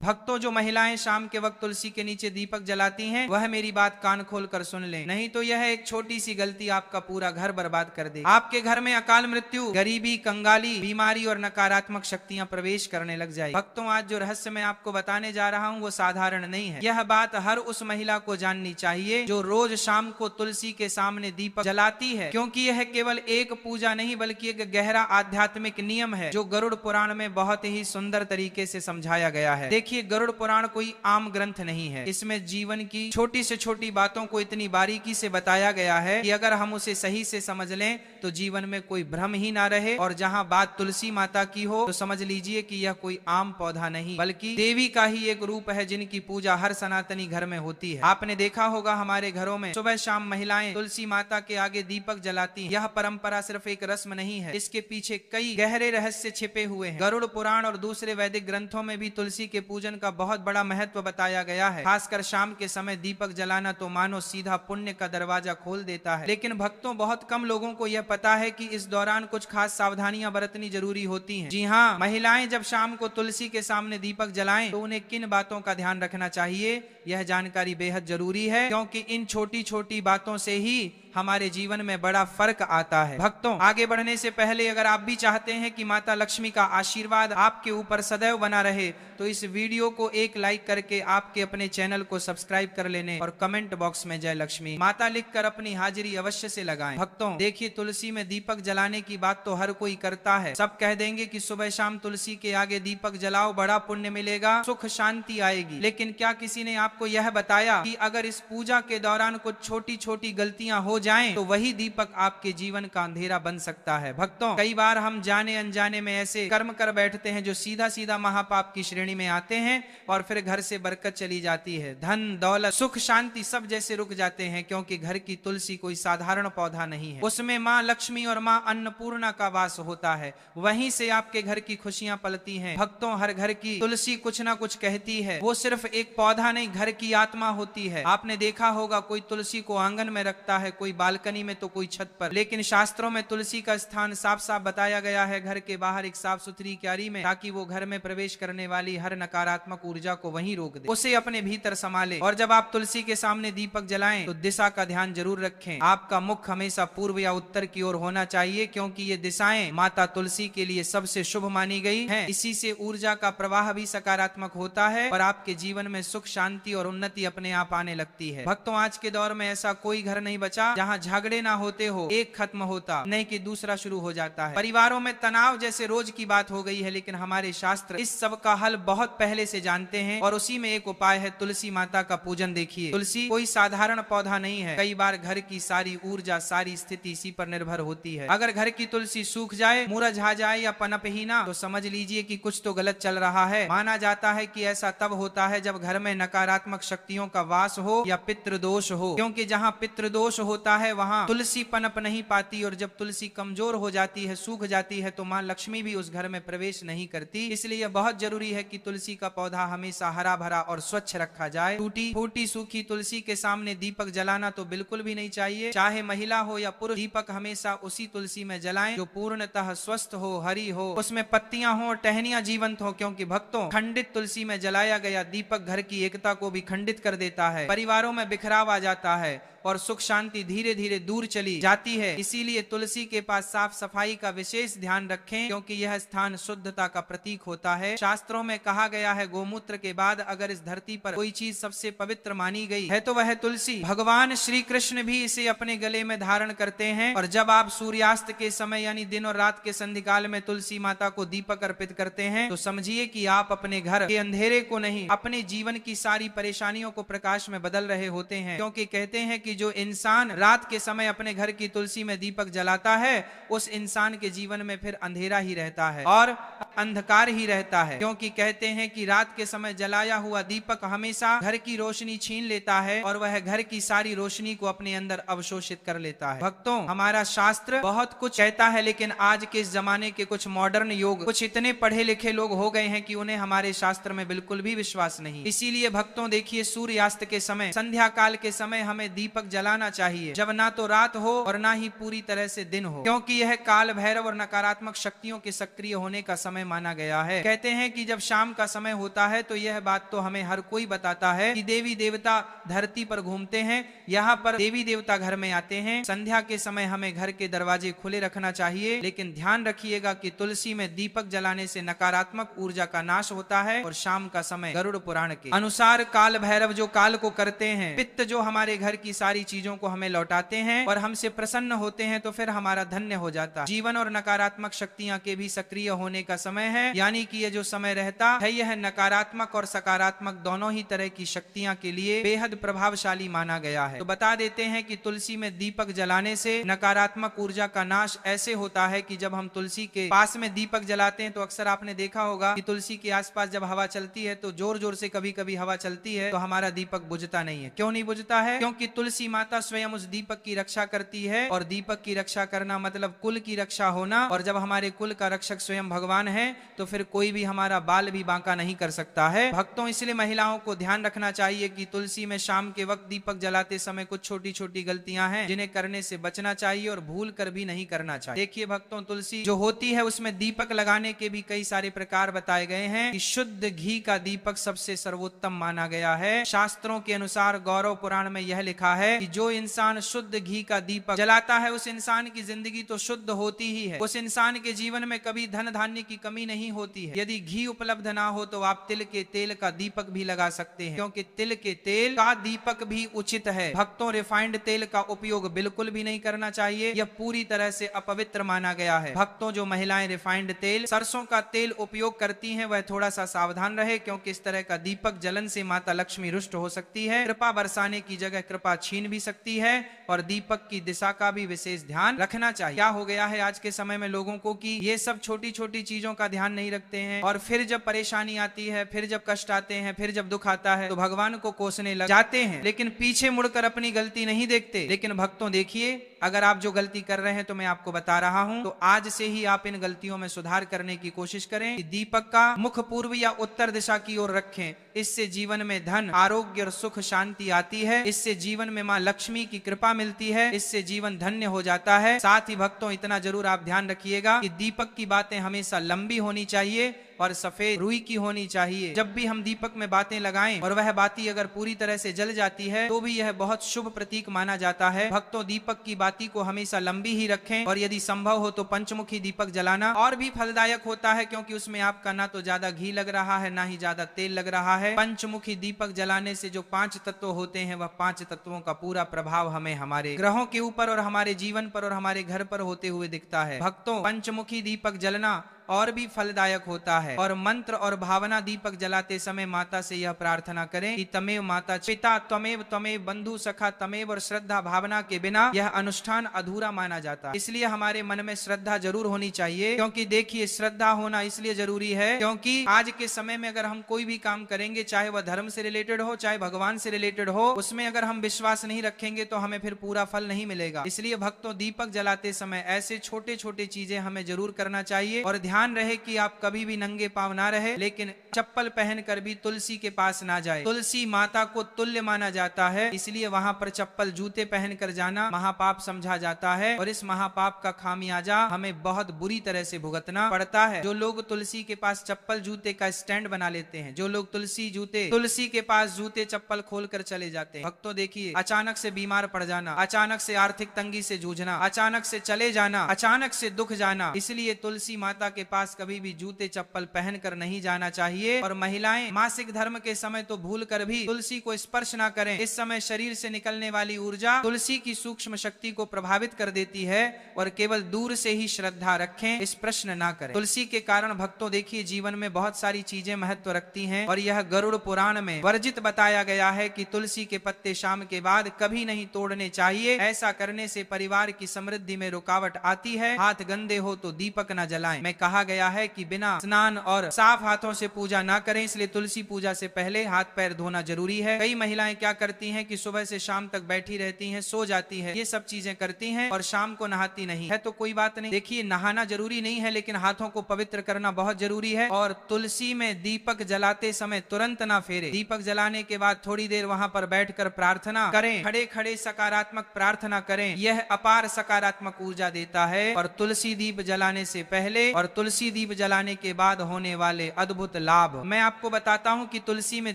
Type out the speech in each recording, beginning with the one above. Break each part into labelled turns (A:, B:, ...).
A: भक्तों, जो महिलाएं शाम के वक्त तुलसी के नीचे दीपक जलाती हैं, वह मेरी बात कान खोल कर सुन लें, नहीं तो यह एक छोटी सी गलती आपका पूरा घर बर्बाद कर देगी। आपके घर में अकाल मृत्यु, गरीबी, कंगाली, बीमारी और नकारात्मक शक्तियां प्रवेश करने लग जाएगी। भक्तों, आज जो रहस्य मैं आपको बताने जा रहा हूं वो साधारण नहीं है। यह बात हर उस महिला को जाननी चाहिए जो रोज शाम को तुलसी के सामने दीपक जलाती है, क्योंकि यह केवल एक पूजा नहीं बल्कि एक गहरा आध्यात्मिक नियम है जो गरुड़ पुराण में बहुत ही सुंदर तरीके से समझाया गया है। देखिए, गरुड़ पुराण कोई आम ग्रंथ नहीं है। इसमें जीवन की छोटी से छोटी बातों को इतनी बारीकी से बताया गया है कि अगर हम उसे सही से समझ लें तो जीवन में कोई भ्रम ही ना रहे। और जहां बात तुलसी माता की हो तो समझ लीजिए कि यह कोई आम पौधा नहीं बल्कि देवी का ही एक रूप है जिनकी पूजा हर सनातनी घर में होती है। आपने देखा होगा हमारे घरों में सुबह शाम महिलाएं तुलसी माता के आगे दीपक जलाती हैं। यह परंपरा सिर्फ एक रस्म नहीं है, इसके पीछे कई गहरे रहस्य छिपे हुए हैं। गरुड़ पुराण और दूसरे वैदिक ग्रंथों में भी तुलसी के पूजन का बहुत बड़ा महत्व बताया गया है। खासकर शाम के समय दीपक जलाना तो मानो सीधा पुण्य का दरवाजा खोल देता है। लेकिन भक्तों, बहुत कम लोगों को यह पता है कि इस दौरान कुछ खास सावधानियां बरतनी जरूरी होती हैं। जी हाँ, महिलाएं जब शाम को तुलसी के सामने दीपक जलाएं तो उन्हें किन बातों का ध्यान रखना चाहिए, यह जानकारी बेहद जरूरी है, क्योंकि इन छोटी छोटी बातों से ही हमारे जीवन में बड़ा फर्क आता है। भक्तों, आगे बढ़ने से पहले अगर आप भी चाहते हैं कि माता लक्ष्मी का आशीर्वाद आपके ऊपर सदैव बना रहे तो इस वीडियो को एक लाइक करके आपके अपने चैनल को सब्सक्राइब कर लेने और कमेंट बॉक्स में जय लक्ष्मी माता लिखकर अपनी हाजिरी अवश्य से लगाएं। भक्तों, देखिए, तुलसी में दीपक जलाने की बात तो हर कोई करता है। सब कह देंगे कि सुबह शाम तुलसी के आगे दीपक जलाओ, बड़ा पुण्य मिलेगा, सुख शांति आएगी। लेकिन क्या किसी ने आपको यह बताया कि अगर इस पूजा के दौरान कुछ छोटी छोटी गलतियां हो जाएं तो वही दीपक आपके जीवन का अंधेरा बन सकता है। भक्तों, कई बार हम जाने अनजाने में ऐसे कर्म कर बैठते हैं जो सीधा सीधा महापाप की श्रेणी में आते हैं और फिर घर से बरकत चली जाती है, धन दौलत सुख शांति सब जैसे रुक जाते हैं, क्योंकि घर की तुलसी कोई साधारण पौधा नहीं है। उसमें माँ लक्ष्मी और माँ अन्नपूर्णा का वास होता है, वहीं से आपके घर की खुशियां पलती हैं। भक्तों, हर घर की तुलसी कुछ ना कुछ कहती है। वो सिर्फ एक पौधा नहीं, घर की आत्मा होती है। आपने देखा होगा कोई तुलसी को आंगन में रखता है, कोई बालकनी में तो कोई छत पर, लेकिन शास्त्रों में तुलसी का स्थान साफ साफ बताया गया है घर के बाहर एक साफ सुथरी क्यारी में, ताकि वो घर में प्रवेश करने वाली हर नकारात्मक ऊर्जा को वहीं रोक दे, उसे अपने भीतर संभाले। और जब आप तुलसी के सामने दीपक जलाएं तो दिशा का ध्यान जरूर रखें। आपका मुख हमेशा पूर्व या उत्तर की ओर होना चाहिए, क्योंकि ये दिशाएं माता तुलसी के लिए सबसे शुभ मानी गई हैं। इसी से ऊर्जा का प्रवाह भी सकारात्मक होता है और आपके जीवन में सुख शांति और उन्नति अपने आप आने लगती है। भक्तों, आज के दौर में ऐसा कोई घर नहीं बचा जहाँ झगड़े ना होते हो, एक खत्म होता नहीं कि दूसरा शुरू हो जाता है। परिवारों में तनाव जैसे रोज की बात हो गई है, लेकिन हमारे शास्त्र इस सब का हल बहुत पहले से जानते हैं और उसी में एक उपाय है तुलसी माता का पूजन। देखिए, तुलसी कोई साधारण पौधा नहीं है। कई बार घर की सारी ऊर्जा, सारी स्थिति इसी पर निर्भर होती है। अगर घर की तुलसी सूख जाए, मुरझा जाए या पनप ही ना, तो समझ लीजिए कि कुछ तो गलत चल रहा है। माना जाता है कि ऐसा तब होता है जब घर में नकारात्मक शक्तियों का वास हो या पितृदोष हो, क्योंकि जहाँ पितृदोष होता है वहाँ तुलसी पनप नहीं पाती, और जब तुलसी कमजोर हो जाती है, सूख जाती है, तो माँ लक्ष्मी भी उस घर में प्रवेश नहीं करती। इसलिए बहुत जरूरी है कि तुलसी का पौधा हमेशा हरा भरा और स्वच्छ रखा जाए। टूटी फूटी सूखी तुलसी के सामने दीपक जलाना तो बिल्कुल भी नहीं चाहिए। चाहे महिला हो या पुरुष, दीपक हमेशा उसी तुलसी में जलाएं जो पूर्णतः स्वस्थ हो, हरी हो, उसमें पत्तियां हो, टहनियां जीवंत हो, क्योंकि भक्तों, खंडित तुलसी में जलाया गया दीपक घर की एकता को भी खंडित कर देता है, परिवारों में बिखराव आ जाता है और सुख शांति धीरे धीरे दूर चली जाती है। इसीलिए तुलसी के पास साफ सफाई का विशेष ध्यान रखें, क्योंकि यह स्थान शुद्धता का प्रतीक होता है। शास्त्रों में कहा गया है, गोमूत्र के बाद अगर इस धरती पर कोई चीज सबसे पवित्र मानी गई है तो वह तुलसी। भगवान श्री कृष्ण भी इसे अपने गले में धारण करते हैं। और जब आप सूर्यास्त के समय यानी दिन और रात के संधिकाल में तुलसी माता को दीपक अर्पित करते हैं तो समझिए कि आप अपने घर के अंधेरे को नहीं, अपने जीवन की सारी परेशानियों को प्रकाश में बदल रहे होते हैं। क्योंकि कहते हैं कि जो इंसान रात के समय अपने घर की तुलसी में दीपक जलाता है, उस इंसान के जीवन में फिर अंधेरा ही रहता है और अंधकार ही रहता है। क्योंकि कहते हैं कि रात के समय जलाया हुआ दीपक हमेशा घर की रोशनी छीन लेता है और वह घर की सारी रोशनी को अपने अंदर अवशोषित कर लेता है। भक्तों, हमारा शास्त्र बहुत कुछ कहता है, लेकिन आज के इस जमाने के कुछ मॉडर्न युग, कुछ इतने पढ़े लिखे लोग हो गए हैं कि उन्हें हमारे शास्त्र में बिल्कुल भी विश्वास नहीं। इसीलिए भक्तों, देखिए, सूर्यास्त के समय, संध्या काल के समय हमें दीपक दीपक जलाना चाहिए जब ना तो रात हो और ना ही पूरी तरह से दिन हो, क्योंकि यह काल भैरव और नकारात्मक शक्तियों के सक्रिय होने का समय माना गया है। कहते हैं कि जब शाम का समय होता है तो यह बात तो हमें हर कोई बताता है कि देवी देवता धरती पर घूमते हैं, यहाँ पर देवी देवता घर में आते हैं। संध्या के समय हमें घर के दरवाजे खुले रखना चाहिए, लेकिन ध्यान रखिएगा कि तुलसी में दीपक जलाने से नकारात्मक ऊर्जा का नाश होता है। और शाम का समय गरुड़ पुराण के अनुसार काल भैरव जो काल को करते हैं, पित्त जो हमारे घर की सारी चीजों को हमें लौटाते हैं और हमसे प्रसन्न होते हैं, तो फिर हमारा धन्य हो जाता है। जीवन और नकारात्मक शक्तियां के भी सक्रिय होने का समय है, यानी कि ये जो समय रहता है यह नकारात्मक और सकारात्मक दोनों ही तरह की शक्तियां के लिए बेहद प्रभावशाली माना गया है। तो बता देते हैं कि तुलसी में दीपक जलाने से नकारात्मक ऊर्जा का नाश ऐसे होता है कि जब हम तुलसी के पास में दीपक जलाते हैं तो अक्सर आपने देखा होगा कि तुलसी के आसपास जब हवा चलती है तो जोर जोर से कभी कभी हवा चलती है तो हमारा दीपक बुझता नहीं है। क्यों नहीं बुझता है? क्योंकि तुलसी माता स्वयं उस दीपक की रक्षा करती है, और दीपक की रक्षा करना मतलब कुल की रक्षा होना, और जब हमारे कुल का रक्षक स्वयं भगवान है तो फिर कोई भी हमारा बाल भी बांका नहीं कर सकता है। भक्तों, इसलिए महिलाओं को ध्यान रखना चाहिए कि तुलसी में शाम के वक्त दीपक जलाते समय कुछ छोटी छोटी गलतियां हैं जिन्हें करने से बचना चाहिए और भूल कर भी नहीं करना चाहिए। देखिए भक्तों, तुलसी जो होती है उसमें दीपक लगाने के भी कई सारे प्रकार बताए गए हैं कि शुद्ध घी का दीपक सबसे सर्वोत्तम माना गया है। शास्त्रों के अनुसार गौरव पुराण में यह लिखा है कि जो इंसान शुद्ध घी का दीपक जलाता है उस इंसान की जिंदगी तो शुद्ध होती ही है, उस इंसान के जीवन में कभी धन धान्य की कमी नहीं होती है। यदि घी उपलब्ध ना हो तो आप तिल के तेल का दीपक भी लगा सकते हैं, क्योंकि तिल के तेल का दीपक भी उचित है। भक्तों, रिफाइंड तेल का उपयोग बिल्कुल भी नहीं करना चाहिए, यह पूरी तरह से अपवित्र माना गया है। भक्तों, जो महिलाएं रिफाइंड तेल, सरसों का तेल उपयोग करती हैं वह थोड़ा सा सावधान रहे, क्योंकि इस तरह का दीपक जलन से माता लक्ष्मी रुष्ट हो सकती है, कृपा बरसाने की जगह कृपा छीन भी सकती है, और दीपक की दिशा का भी विशेष ध्यान रखना चाहिए। क्या हो गया है आज के समय में लोगों को कि ये सब छोटी छोटी चीजों का ध्यान नहीं रखते हैं, और फिर जब परेशानी आती है, फिर जब कष्ट आते हैं, फिर जब दुख आता है तो भगवान को कोसने लग जाते हैं, लेकिन पीछे मुड़कर अपनी गलती नहीं देखते। लेकिन भक्तों देखिए, अगर आप जो गलती कर रहे हैं तो मैं आपको बता रहा हूं, तो आज से ही आप इन गलतियों में सुधार करने की कोशिश करें कि दीपक का मुख पूर्व या उत्तर दिशा की ओर रखें। इससे जीवन में धन, आरोग्य और सुख शांति आती है, इससे जीवन में मां लक्ष्मी की कृपा मिलती है, इससे जीवन धन्य हो जाता है। साथ ही भक्तों, इतना जरूर आप ध्यान रखिएगा कि दीपक की बातें हमेशा लंबी होनी चाहिए और सफेद रुई की होनी चाहिए। जब भी हम दीपक में बातें लगाएं और वह बाती अगर पूरी तरह से जल जाती है तो भी यह बहुत शुभ प्रतीक माना जाता है। भक्तों, दीपक की बाती को हमेशा लंबी ही रखें, और यदि संभव हो तो पंचमुखी दीपक जलाना और भी फलदायक होता है, क्योंकि उसमें आपका ना तो ज्यादा घी लग रहा है ना ही ज्यादा तेल लग रहा है। पंचमुखी दीपक जलाने से जो 5 तत्व होते हैं वह 5 तत्वों का पूरा प्रभाव हमें हमारे ग्रहों के ऊपर और हमारे जीवन पर और हमारे घर पर होते हुए दिखता है। भक्तों, पंचमुखी दीपक जलना और भी फलदायक होता है, और मंत्र और भावना दीपक जलाते समय माता से यह प्रार्थना करें कि तमेव माता पिता त्वमेव त्वमेव बंधु सखा तमेव, और श्रद्धा भावना के बिना यह अनुष्ठान अधूरा माना जाता है। इसलिए हमारे मन में श्रद्धा जरूर होनी चाहिए, क्योंकि देखिए श्रद्धा होना इसलिए जरूरी है क्योंकि आज के समय में अगर हम कोई भी काम करेंगे, चाहे वह धर्म से रिलेटेड हो चाहे भगवान से रिलेटेड हो, उसमें अगर हम विश्वास नहीं रखेंगे तो हमें फिर पूरा फल नहीं मिलेगा। इसलिए भक्तों, दीपक जलाते समय ऐसे छोटे छोटे चीजें हमें जरूर करना चाहिए, और ध्यान रहे कि आप कभी भी नंगे पांव ना रहे, लेकिन चप्पल पहनकर भी तुलसी के पास ना जाए। तुलसी माता को तुल्य माना जाता है, इसलिए वहां पर चप्पल जूते पहनकर जाना महापाप समझा जाता है, और इस महापाप का खामियाजा हमें बहुत बुरी तरह से भुगतना पड़ता है। जो लोग तुलसी के पास चप्पल जूते का स्टैंड बना लेते हैं, जो लोग तुलसी के पास जूते चप्पल खोलकर चले जाते हैं, भक्तों देखिए, अचानक से बीमार पड़ जाना, अचानक से आर्थिक तंगी से जूझना, अचानक से चले जाना, अचानक से दुख जाना। इसलिए तुलसी माता के पास कभी भी जूते चप्पल पहनकर नहीं जाना चाहिए। और महिलाएं मासिक धर्म के समय तो भूल कर भी तुलसी को स्पर्श ना करें। इस समय शरीर से निकलने वाली ऊर्जा तुलसी की सूक्ष्म शक्ति को प्रभावित कर देती है, और केवल दूर से ही श्रद्धा रखें, इस प्रश्न ना करें। तुलसी के कारण भक्तों देखिए, जीवन में बहुत सारी चीजें महत्व रखती हैं, और यह गरुड़ पुराण में वर्जित बताया गया है कि तुलसी के पत्ते शाम के बाद कभी नहीं तोड़ने चाहिए। ऐसा करने से परिवार की समृद्धि में रुकावट आती है। हाथ गंदे हो तो दीपक न जलाएं। मैं कहा कहा गया है कि बिना स्नान और साफ हाथों से पूजा ना करें, इसलिए तुलसी पूजा से पहले हाथ पैर धोना जरूरी है। कई महिलाएं क्या करती हैं कि सुबह से शाम तक बैठी रहती हैं, सो जाती है, ये सब चीजें करती हैं और शाम को नहाती नहीं है। तो कोई बात नहीं, देखिए नहाना जरूरी नहीं है, लेकिन हाथों को पवित्र करना बहुत जरूरी है। और तुलसी में दीपक जलाते समय तुरंत ना फेरे। दीपक जलाने के बाद थोड़ी देर वहां पर बैठकर प्रार्थना करें, खड़े खड़े सकारात्मक प्रार्थना करें, यह अपार सकारात्मक ऊर्जा देता है। और तुलसी दीप जलाने से पहले और तुलसी दीप जलाने के बाद होने वाले अद्भुत लाभ मैं आपको बताता हूं कि तुलसी में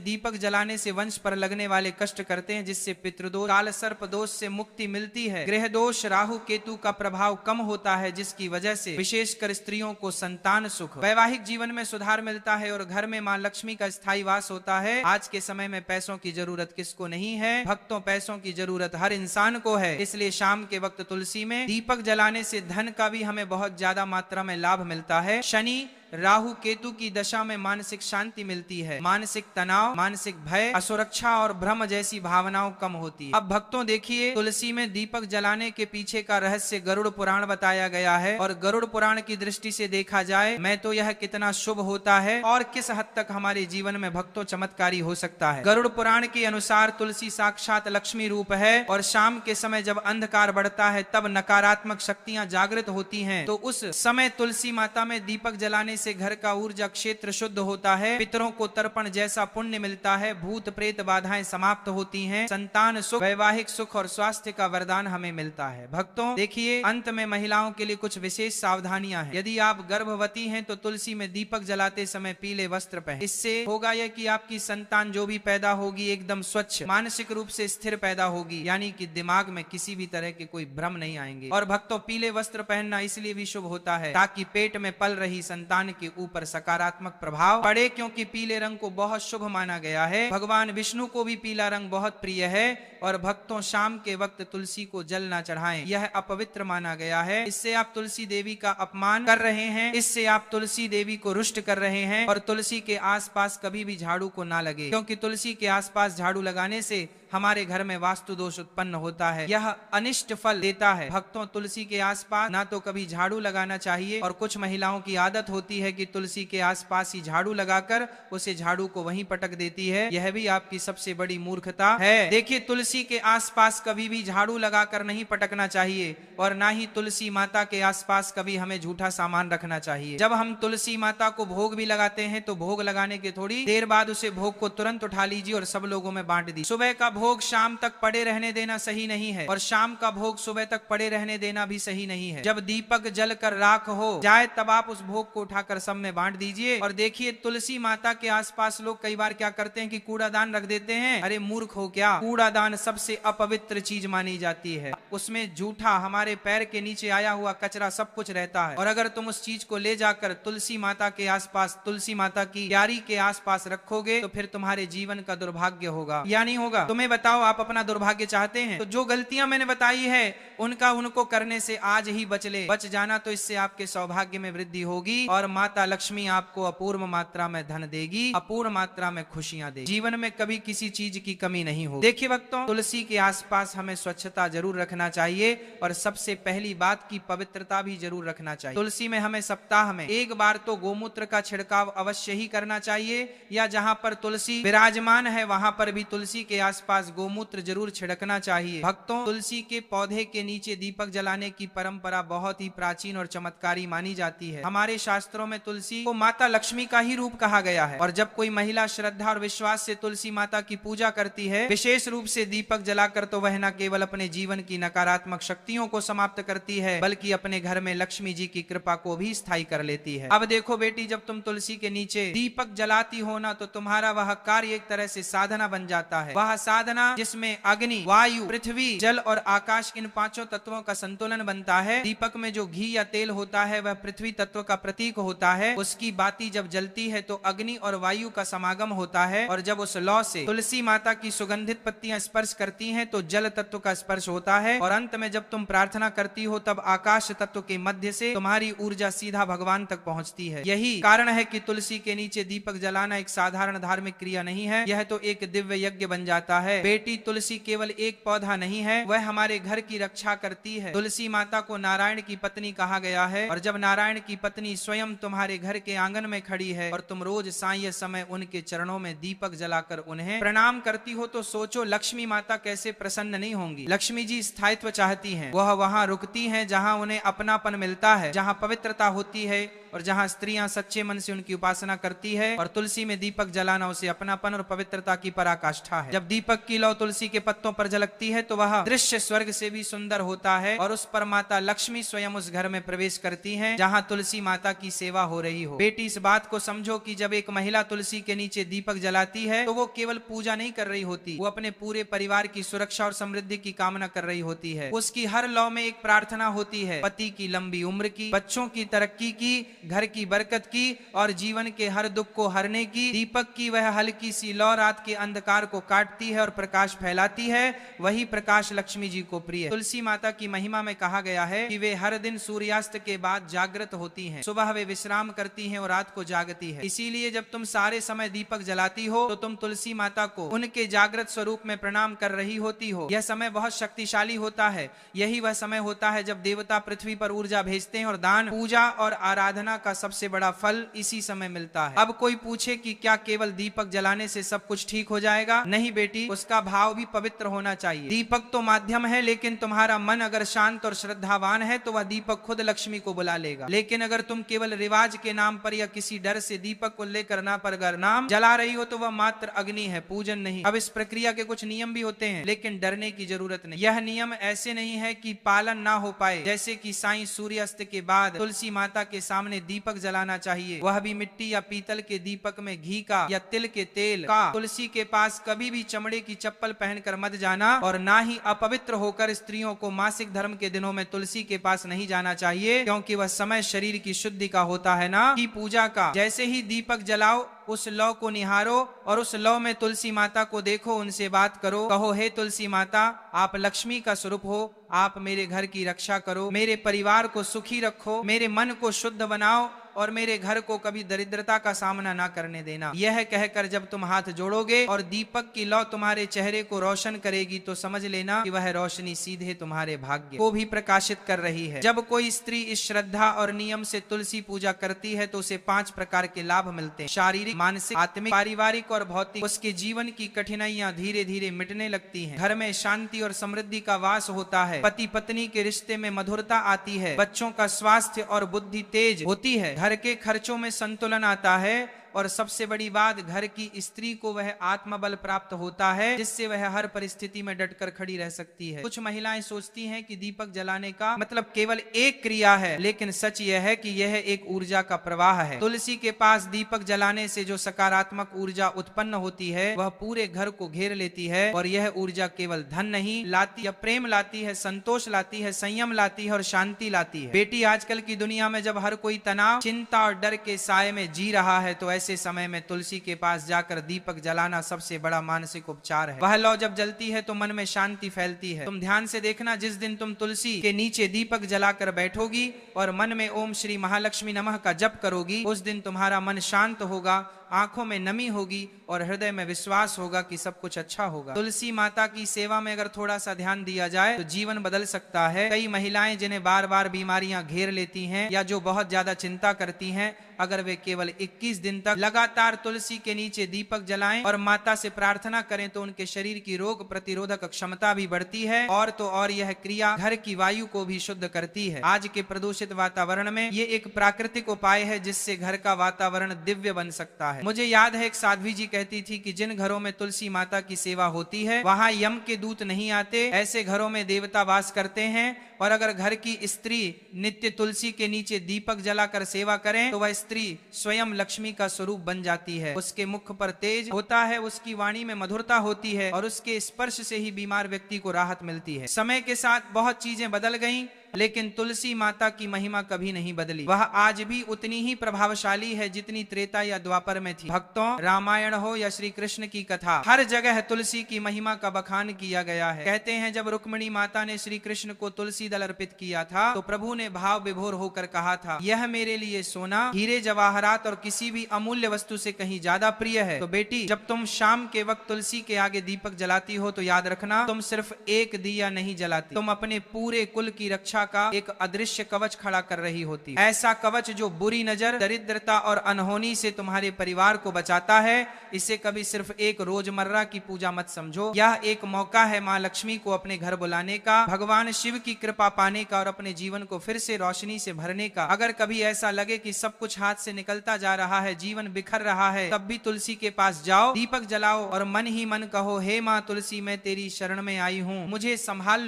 A: दीपक जलाने से वंश पर लगने वाले कष्ट करते हैं, जिससे पितृदोष, काल सर्प दोष से मुक्ति मिलती है। गृह दोष, राहु केतु का प्रभाव कम होता है, जिसकी वजह से विशेषकर स्त्रियों को संतान सुख, वैवाहिक जीवन में सुधार मिलता है और घर में मां लक्ष्मी का स्थायी वास होता है। आज के समय में पैसों की जरूरत किसको नहीं है? भक्तों, पैसों की जरूरत हर इंसान को है। इसलिए शाम के वक्त तुलसी में दीपक जलाने से धन का भी हमें बहुत ज्यादा मात्रा में लाभ मिलता है। शनि, राहु केतु की दशा में मानसिक शांति मिलती है, मानसिक तनाव, मानसिक भय, असुरक्षा और भ्रम जैसी भावनाओं कम होती है। अब भक्तों देखिए, तुलसी में दीपक जलाने के पीछे का रहस्य गरुड़ पुराण बताया गया है। और गरुड़ पुराण की दृष्टि से देखा जाए मैं तो यह कितना शुभ होता है और किस हद तक हमारे जीवन में भक्तों चमत्कारी हो सकता है। गरुड़ पुराण के अनुसार तुलसी साक्षात लक्ष्मी रूप है और शाम के समय जब अंधकार बढ़ता है तब नकारात्मक शक्तियां जागृत होती हैं, तो उस समय तुलसी माता में दीपक जलाने से घर का ऊर्जा क्षेत्र शुद्ध होता है, पितरों को तर्पण जैसा पुण्य मिलता है, भूत प्रेत बाधाएं समाप्त होती हैं, संतान सुख, वैवाहिक सुख और स्वास्थ्य का वरदान हमें मिलता है। भक्तों देखिए, अंत में महिलाओं के लिए कुछ विशेष सावधानियां हैं। यदि आप गर्भवती हैं तो तुलसी में दीपक जलाते समय पीले वस्त्र पहने। इससे होगा यह कि आपकी संतान जो भी पैदा होगी एकदम स्वच्छ, मानसिक रूप से स्थिर पैदा होगी, यानी कि दिमाग में किसी भी तरह के कोई भ्रम नहीं आएंगे। और भक्तों, पीले वस्त्र पहनना इसलिए भी शुभ होता है ताकि पेट में पल रही संतान के ऊपर सकारात्मक प्रभाव पड़े, क्योंकि पीले रंग को बहुत शुभ माना गया है। भगवान विष्णु को भी पीला रंग बहुत प्रिय है। और भक्तों, शाम के वक्त तुलसी को जल ना चढ़ाएं, यह अपवित्र माना गया है। इससे आप तुलसी देवी का अपमान कर रहे हैं, इससे आप तुलसी देवी को रुष्ट कर रहे हैं। और तुलसी के आसपास कभी भी झाड़ू को ना लगे, क्योंकि तुलसी के आसपास झाड़ू लगाने से हमारे घर में वास्तु दोष उत्पन्न होता है, यह अनिष्ट फल देता है। भक्तों, तुलसी के आसपास ना तो कभी झाड़ू लगाना चाहिए, और कुछ महिलाओं की आदत होती है कि तुलसी के आसपास ही झाड़ू लगाकर उसे झाड़ू को वहीं पटक देती है, यह भी आपकी सबसे बड़ी मूर्खता है। देखिए, तुलसी के आसपास कभी भी झाड़ू लगाकर नहीं पटकना चाहिए, और ना ही तुलसी माता के आसपास कभी हमें झूठा सामान रखना चाहिए। जब हम तुलसी माता को भोग भी लगाते हैं तो भोग लगाने के थोड़ी देर बाद उसे भोग को तुरंत उठा लीजिए और सब लोगों में बांट दीजिए। सुबह का भोग शाम तक पड़े रहने देना सही नहीं है, और शाम का भोग सुबह तक पड़े रहने देना भी सही नहीं है। जब दीपक जल कर राख हो जाए तब आप उस भोग को उठाकर सब में बांट दीजिए। और देखिए, तुलसी माता के आसपास लोग कई बार क्या करते हैं कि कूड़ादान रख देते हैं। अरे मूर्ख हो क्या, कूड़ादान सबसे अपवित्र चीज मानी जाती है। उसमें जूठा, हमारे पैर के नीचे आया हुआ कचरा सब कुछ रहता है, और अगर तुम उस चीज को ले जाकर तुलसी माता के आसपास, तुलसी माता की क्यारी के आसपास रखोगे तो फिर तुम्हारे जीवन का दुर्भाग्य होगा या नहीं होगा? तुम्हें बताओ, आप अपना दुर्भाग्य चाहते हैं? तो जो गलतियां मैंने बताई है उनको करने से आज ही बच जाना, तो इससे आपके सौभाग्य में वृद्धि होगी और माता लक्ष्मी आपको अपूर्व मात्रा में धन देगी, अपूर्व मात्रा में खुशियां देगी, जीवन में कभी किसी चीज की कमी नहीं होगी। देखिए भक्तों, तुलसी के आसपास हमें स्वच्छता जरूर रखना चाहिए, और सबसे पहली बात की पवित्रता भी जरूर रखना चाहिए। तुलसी में हमें सप्ताह में एक बार तो गोमूत्र का छिड़काव अवश्य ही करना चाहिए, या जहाँ पर तुलसी विराजमान है वहां पर भी तुलसी के आसपास गोमूत्र जरूर छिड़कना चाहिए। भक्तों, तुलसी के पौधे के नीचे दीपक जलाने की परंपरा बहुत ही प्राचीन और चमत्कारी मानी जाती है। हमारे शास्त्रों में तुलसी को माता लक्ष्मी का ही रूप कहा गया है, और जब कोई महिला श्रद्धा और विश्वास से तुलसी माता की पूजा करती है, विशेष रूप से दीपक जलाकर, तो वह न केवल अपने जीवन की नकारात्मक शक्तियों को समाप्त करती है, बल्कि अपने घर में लक्ष्मी जी की कृपा को भी स्थायी कर लेती है। अब देखो बेटी, जब तुम तुलसी के नीचे दीपक जलाती हो ना, तो तुम्हारा वह कार्य एक तरह से साधना बन जाता है। वह साधना जिसमें अग्नि, वायु, पृथ्वी, जल और आकाश, इन पांचों तत्वों का संतुलन बनता है। दीपक में जो घी या तेल होता है वह पृथ्वी तत्व का प्रतीक होता है। उसकी बाती जब जलती है तो अग्नि और वायु का समागम होता है, और जब उस लौ से तुलसी माता की सुगंधित पत्तियां स्पर्श करती हैं तो जल तत्व का स्पर्श होता है। और अंत में जब तुम प्रार्थना करती हो तब आकाश तत्व के मध्य से तुम्हारी ऊर्जा सीधा भगवान तक पहुंचती है। यही कारण है कि तुलसी के नीचे दीपक जलाना एक साधारण धार्मिक क्रिया नहीं है, यह तो एक दिव्य यज्ञ बन जाता है। है, बेटी तुलसी केवल एक पौधा नहीं है, वह हमारे घर की रक्षा करती है। तुलसी माता को नारायण की पत्नी कहा गया है, और जब नारायण की पत्नी स्वयं तुम्हारे घर के आंगन में खड़ी है और तुम रोज साय समय उनके चरणों में दीपक जलाकर उन्हें प्रणाम करती हो, तो सोचो लक्ष्मी माता कैसे प्रसन्न नहीं होंगी। लक्ष्मी जी स्थायित्व चाहती हैं, वह वहां रुकती हैं जहां उन्हें अपनापन मिलता है, जहां पवित्रता होती है और जहां स्त्रियां सच्चे मन से उनकी उपासना करती है। और तुलसी में दीपक जलाना उसे अपनापन और पवित्रता की पराकाष्ठा है। जब दीपक की लौ तुलसी के पत्तों पर झलकती है तो वह दृश्य स्वर्ग से भी सुंदर होता है, और उस पर माता लक्ष्मी स्वयं उस घर में प्रवेश करती हैं जहां तुलसी माता की सेवा हो रही हो। बेटी इस बात को समझो कि जब एक महिला तुलसी के नीचे दीपक जलाती है तो वो केवल पूजा नहीं कर रही होती, वो अपने पूरे परिवार की सुरक्षा और समृद्धि की कामना कर रही होती है। उसकी हर लौ में एक प्रार्थना होती है, पति की लंबी उम्र की, बच्चों की तरक्की की, घर की बरकत की और जीवन के हर दुख को हरने की। दीपक की वह हल्की सी लौ रात के अंधकार को काटती है और प्रकाश फैलाती है, वही प्रकाश लक्ष्मी जी को प्रिय है। तुलसी माता की महिमा में कहा गया है कि वे हर दिन सूर्यास्त के बाद जागृत होती हैं, सुबह वे विश्राम करती हैं और रात को जागती है। इसीलिए जब तुम सारे समय दीपक जलाती हो तो तुम तुलसी माता को उनके जागृत स्वरूप में प्रणाम कर रही होती हो। यह समय बहुत शक्तिशाली होता है, यही वह समय होता है जब देवता पृथ्वी पर ऊर्जा भेजते हैं और दान, पूजा और आराधना का सबसे बड़ा फल इसी समय मिलता है। अब कोई पूछे कि क्या केवल दीपक जलाने से सब कुछ ठीक हो जाएगा? नहीं बेटी, उसका भाव भी पवित्र होना चाहिए। दीपक तो माध्यम है, लेकिन तुम्हारा मन अगर शांत और श्रद्धावान है तो वह दीपक खुद लक्ष्मी को बुला लेगा। लेकिन अगर तुम केवल रिवाज के नाम पर या किसी डर से दीपक को लेकर ना पर अगर नाम जला रही हो तो वह मात्र अग्नि है, पूजन नहीं। अब इस प्रक्रिया के कुछ नियम भी होते हैं, लेकिन डरने की जरूरत नहीं। यह नियम ऐसे नहीं है कि पालन ना हो पाए, जैसे कि साईं सूर्यास्त के बाद तुलसी माता के सामने दीपक जलाना चाहिए, वह भी मिट्टी या पीतल के दीपक में घी का या तिल के तेल का। तुलसी के पास कभी भी चमड़े की चप्पल पहनकर मत जाना, और ना ही अपवित्र होकर स्त्रियों को मासिक धर्म के दिनों में तुलसी के पास नहीं जाना चाहिए, क्योंकि वह समय शरीर की शुद्धि का होता है, ना कि पूजा का। जैसे ही दीपक जलाओ उस लौ को निहारो और उस लौ में तुलसी माता को देखो, उनसे बात करो, कहो हे तुलसी माता, आप लक्ष्मी का स्वरूप हो, आप मेरे घर की रक्षा करो, मेरे परिवार को सुखी रखो, मेरे मन को शुद्ध बनाओ और मेरे घर को कभी दरिद्रता का सामना ना करने देना। यह कहकर जब तुम हाथ जोड़ोगे और दीपक की लौ तुम्हारे चेहरे को रोशन करेगी तो समझ लेना कि वह रोशनी सीधे तुम्हारे भाग्य को भी प्रकाशित कर रही है। जब कोई स्त्री इस श्रद्धा और नियम से तुलसी पूजा करती है तो उसे 5 प्रकार के लाभ मिलते हैं, शारीरिक, मानसिक, आत्मिक, पारिवारिक और भौतिक। उसके जीवन की कठिनाइयां धीरे धीरे मिटने लगती हैं, घर में शांति और समृद्धि का वास होता है, पति पत्नी के रिश्ते में मधुरता आती है, बच्चों का स्वास्थ्य और बुद्धि तेज होती है, घर के खर्चों में संतुलन आता है, और सबसे बड़ी बात, घर की स्त्री को वह आत्मबल प्राप्त होता है जिससे वह हर परिस्थिति में डटकर खड़ी रह सकती है। कुछ महिलाएं सोचती हैं कि दीपक जलाने का मतलब केवल एक क्रिया है, लेकिन सच यह है कि यह एक ऊर्जा का प्रवाह है। तुलसी के पास दीपक जलाने से जो सकारात्मक ऊर्जा उत्पन्न होती है वह पूरे घर को घेर लेती है, और यह ऊर्जा केवल धन नहीं लाती या प्रेम लाती है, संतोष लाती है, संयम लाती है और शांति लाती है। बेटी, आजकल की दुनिया में जब हर कोई तनाव, चिंता और डर के साए में जी रहा है तो ऐसे समय में तुलसी के पास जाकर दीपक जलाना सबसे बड़ा मानसिक उपचार है। वह लौ जब जलती है तो मन में शांति फैलती है। तुम ध्यान से देखना, जिस दिन तुम तुलसी के नीचे दीपक जलाकर बैठोगी और मन में ओम श्री महालक्ष्मी नमः का जप करोगी, उस दिन तुम्हारा मन शांत होगा, आंखों में नमी होगी और हृदय में विश्वास होगा कि सब कुछ अच्छा होगा। तुलसी माता की सेवा में अगर थोड़ा सा ध्यान दिया जाए तो जीवन बदल सकता है। कई महिलाएं जिन्हें बार बार बीमारियां घेर लेती हैं या जो बहुत ज्यादा चिंता करती हैं, अगर वे केवल 21 दिन तक लगातार तुलसी के नीचे दीपक जलाएं और माता से प्रार्थना करें तो उनके शरीर की रोग प्रतिरोधक क्षमता भी बढ़ती है, और तो और यह क्रिया घर की वायु को भी शुद्ध करती है। आज के प्रदूषित वातावरण में ये एक प्राकृतिक उपाय है जिससे घर का वातावरण दिव्य बन सकता है। मुझे याद है एक साध्वी जी कहती थी कि जिन घरों में तुलसी माता की सेवा होती है वहां यम के दूत नहीं आते, ऐसे घरों में देवता वास करते हैं। और अगर घर की स्त्री नित्य तुलसी के नीचे दीपक जलाकर सेवा करें तो वह स्त्री स्वयं लक्ष्मी का स्वरूप बन जाती है। उसके मुख पर तेज होता है, उसकी वाणी में मधुरता होती है और उसके स्पर्श से ही बीमार व्यक्ति को राहत मिलती है। समय के साथ बहुत चीजें बदल गईं, लेकिन तुलसी माता की महिमा कभी नहीं बदली। वह आज भी उतनी ही प्रभावशाली है जितनी त्रेता या द्वापर में थी। भक्तों, रामायण हो या श्री कृष्ण की कथा, हर जगह तुलसी की महिमा का बखान किया गया है। कहते हैं जब रुक्मिणी माता ने श्री कृष्ण को तुलसी दल अर्पित किया था तो प्रभु ने भाव विभोर होकर कहा था, यह मेरे लिए सोना, हीरे जवाहरात और किसी भी अमूल्य वस्तु से कहीं ज्यादा प्रिय है। तो बेटी, जब तुम शाम के वक्त तुलसी के आगे दीपक जलाती हो तो याद रखना, तुम सिर्फ एक दिया नहीं जलाती, तुम अपने पूरे कुल की रक्षा का एक अदृश्य कवच खड़ा कर रही होती। ऐसा कवच जो बुरी नजर, दरिद्रता और अनहोनी से तुम्हारे परिवार को बचाता है। इसे कभी सिर्फ एक रोजमर्रा की पूजा मत समझो, यह एक मौका है माँ लक्ष्मी को अपने घर बुलाने का, भगवान शिव की कृपा पाने का और अपने जीवन को फिर से रोशनी से भरने का। अगर कभी ऐसा लगे कि सब कुछ हाथ से निकलता जा रहा है, जीवन बिखर रहा है, तब भी तुलसी के पास जाओ, दीपक जलाओ और मन ही मन कहो, हे माँ तुलसी, मैं तेरी शरण में आई हूँ, मुझे संभाल